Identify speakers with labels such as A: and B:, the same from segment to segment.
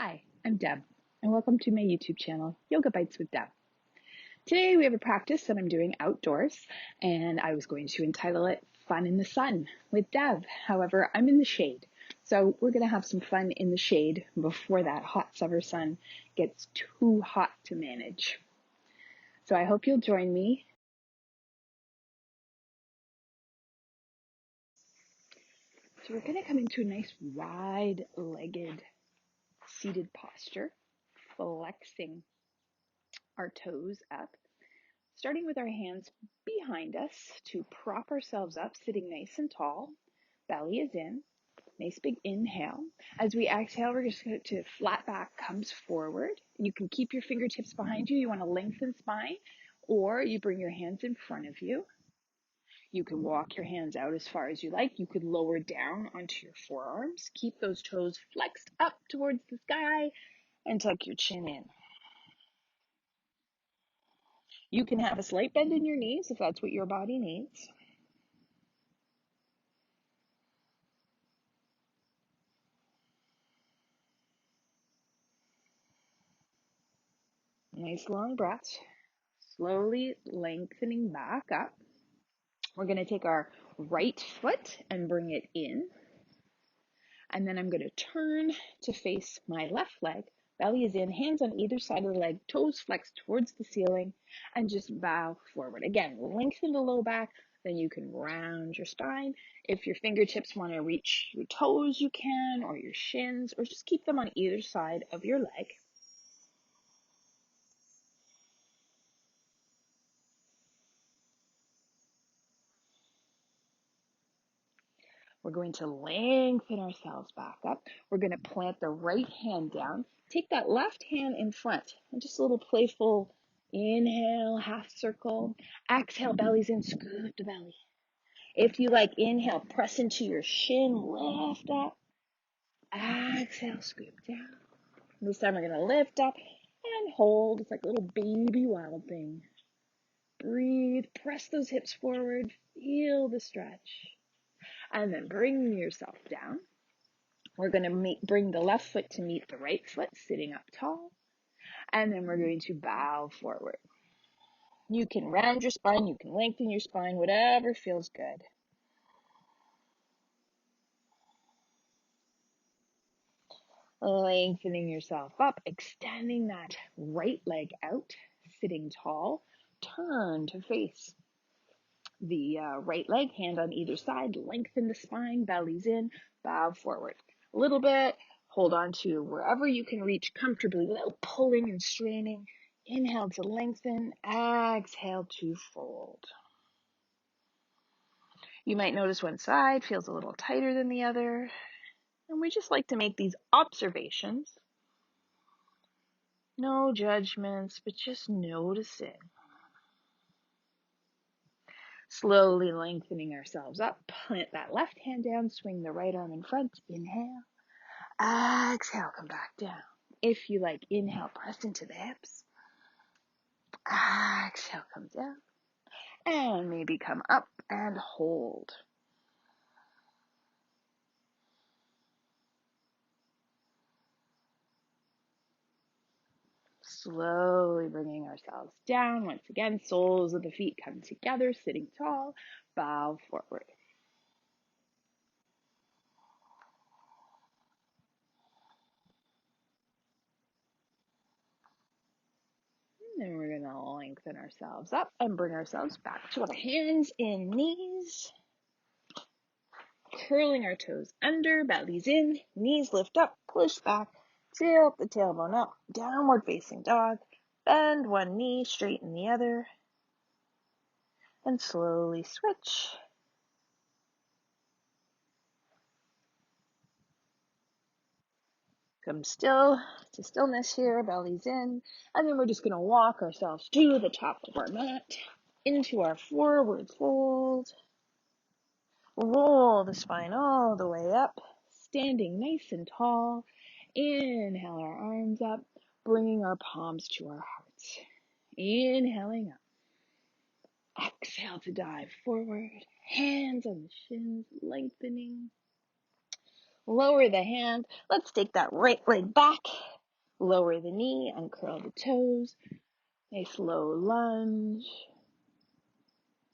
A: Hi, I'm Deb, and welcome to my YouTube channel, Yoga Bites with Deb. Today we have a practice that I'm doing outdoors, and I was going to entitle it Fun in the Sun with Deb. However, I'm in the shade, so we're going to have some fun in the shade before that hot summer sun gets too hot to manage. So I hope you'll join me. So we're going to come into a nice wide-legged seated posture, flexing our toes up, starting with our hands behind us to prop ourselves up, sitting nice and tall. Belly is in. Nice big inhale. As we exhale, we're just going to flat back comes forward. You can keep your fingertips behind you. You want to lengthen spine, or you bring your hands in front of you. You can walk your hands out as far as you like. You could lower down onto your forearms. Keep those toes flexed up towards the sky and tuck your chin in. You can have a slight bend in your knees if that's what your body needs. Nice long breath. Slowly lengthening back up. We're going to take our right foot and bring it in. And then I'm going to turn to face my left leg. Belly is in, hands on either side of the leg, toes flexed towards the ceiling, and just bow forward. Again, lengthen the low back, then you can round your spine. If your fingertips want to reach your toes, you can, or your shins, or just keep them on either side of your leg. We're going to lengthen ourselves back up. We're going to plant the right hand down. Take that left hand in front and just a little playful inhale, half circle. Exhale, belly's in, scoop the belly. If you like, inhale, press into your shin, lift up. Exhale, scoop down. This time we're going to lift up and hold. It's like a little baby wild thing. Breathe, press those hips forward, feel the stretch. And then bring yourself down. We're going to bring the left foot to meet the right foot, sitting up tall. And then we're going to bow forward. You can round your spine, you can lengthen your spine, whatever feels good. Lengthening yourself up, extending that right leg out, sitting tall. Turn to face the right leg, hand on either side, lengthen the spine, belly's in, bow forward. A little bit, hold on to wherever you can reach comfortably without pulling and straining. Inhale to lengthen, exhale to fold. You might notice one side feels a little tighter than the other, and we just like to make these observations. No judgments, but just noticing. Slowly lengthening ourselves up, plant that left hand down, swing the right arm in front, inhale. Exhale, come back down. If you like, inhale, press into the hips. Exhale, come down. And maybe come up and hold. Slowly bringing ourselves down. Once again, soles of the feet come together, sitting tall, bow forward. And then we're going to lengthen ourselves up and bring ourselves back to our hands and knees. Curling our toes under, bellies in, knees lift up, push back, tilt the tailbone up, downward facing dog, bend one knee, straighten the other, and slowly switch. Come still to stillness here, bellies in, and then we're just going to walk ourselves to the top of our mat, into our forward fold. Roll the spine all the way up, standing nice and tall. Inhale our arms up, bringing our palms to our hearts. Inhaling up. Exhale to dive forward. Hands on the shins, lengthening. Lower the hand. Let's take that right leg back. Lower the knee, uncurl the toes. Nice low lunge.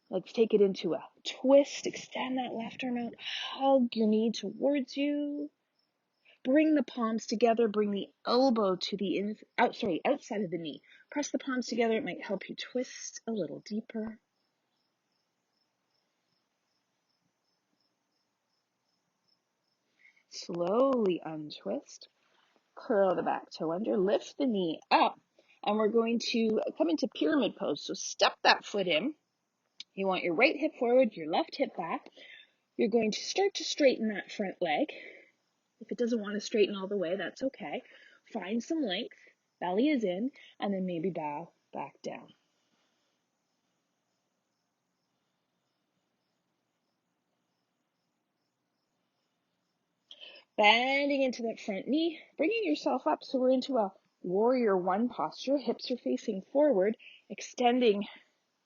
A: Let's take it into a twist. Extend that left arm out. Hug your knee towards you. Bring the palms together. Bring the elbow to the outside of the knee. Press the palms together. It might help you twist a little deeper. Slowly untwist. Curl the back toe under. Lift the knee up. And we're going to come into pyramid pose. So step that foot in. You want your right hip forward, your left hip back. You're going to start to straighten that front leg. If it doesn't want to straighten all the way, that's okay. Find some length. Belly is in. And then maybe bow back down. Bending into that front knee, bringing yourself up. So we're into a warrior one posture. Hips are facing forward, extending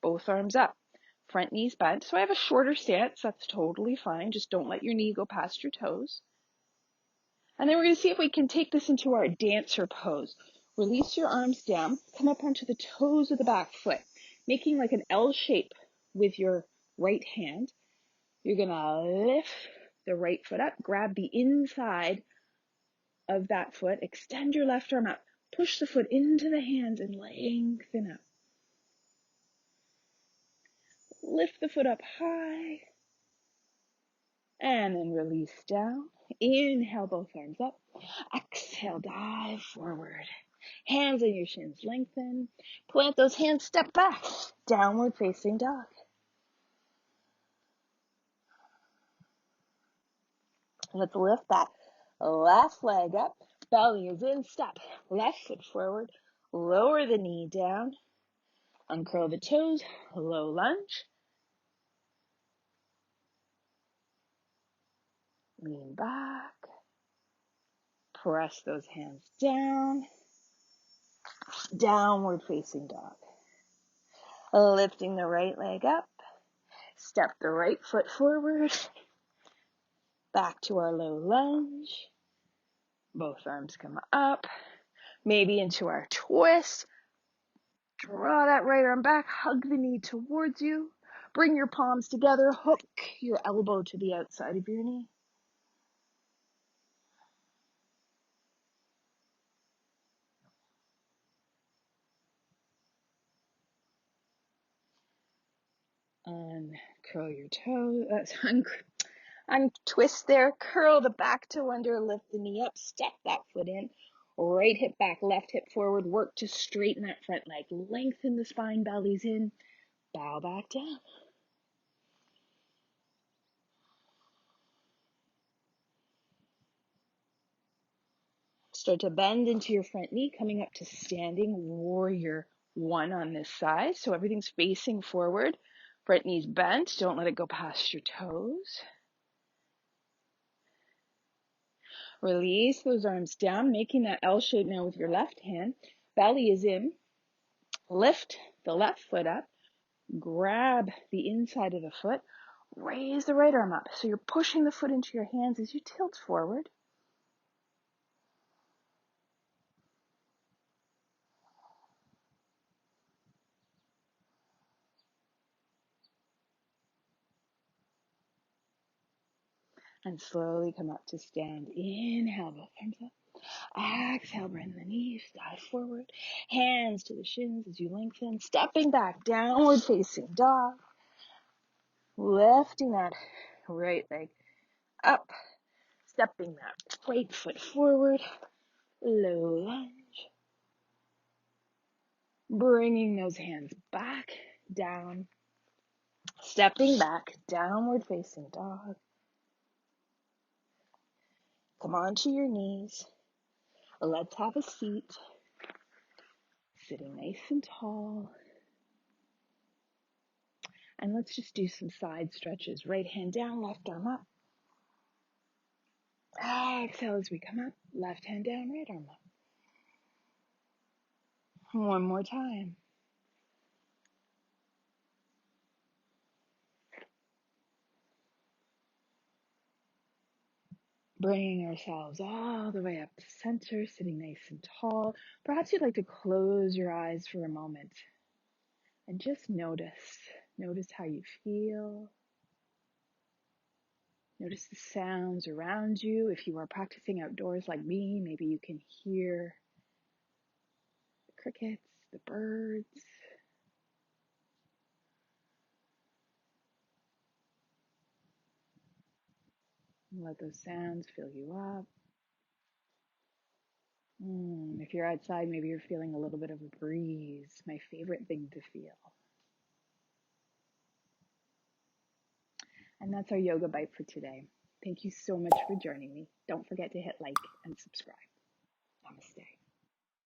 A: both arms up. Front knee's bent. So I have a shorter stance. That's totally fine. Just don't let your knee go past your toes. And then we're going to see if we can take this into our dancer pose. Release your arms down. Come up onto the toes of the back foot, making like an L shape with your right hand. You're going to lift the right foot up, grab the inside of that foot, extend your left arm up, push the foot into the hands and lengthen up. Lift the foot up high and then release down. Inhale, both arms up. Exhale, dive forward. Hands on your shins, lengthen. Plant those hands, step back. Downward facing dog. Let's lift that left leg up. Belly is in, step. Left foot forward. Lower the knee down. Uncurl the toes, low lunge. Lean back. Press those hands down. Downward facing dog. Lifting the right leg up. Step the right foot forward. Back to our low lunge. Both arms come up. Maybe into our twist. Draw that right arm back. Hug the knee towards you. Bring your palms together. Hook your elbow to the outside of your knee. Uncurl your toes. Untwist there. Curl the back toe under. Lift the knee up. Step that foot in. Right hip back, left hip forward. Work to straighten that front leg. Lengthen the spine, belly's in. Bow back down. Start to bend into your front knee, coming up to standing warrior one on this side. So everything's facing forward. Front knee's bent. Don't let it go past your toes. Release those arms down, making that L shape now with your left hand. Belly is in. Lift the left foot up. Grab the inside of the foot. Raise the right arm up. So you're pushing the foot into your hands as you tilt forward. And slowly come up to stand. Inhale, both arms up. Exhale, bend the knees, dive forward. Hands to the shins as you lengthen. Stepping back, downward facing dog. Lifting that right leg up. Stepping that right foot forward. Low lunge. Bringing those hands back, down. Stepping back, downward facing dog. Come onto your knees. Let's have a seat. Sitting nice and tall. And let's just do some side stretches. Right hand down, left arm up. Exhale as we come up. Left hand down, right arm up. One more time. Bringing ourselves all the way up to center, sitting nice and tall. Perhaps you'd like to close your eyes for a moment and just notice. Notice how you feel. Notice the sounds around you. If you are practicing outdoors like me, maybe you can hear the crickets, the birds. Let those sounds fill you up. If you're outside, maybe you're feeling a little bit of a breeze, my favorite thing to feel. And that's our yoga bite for today. Thank you so much for joining me. Don't forget to hit like and subscribe. Namaste.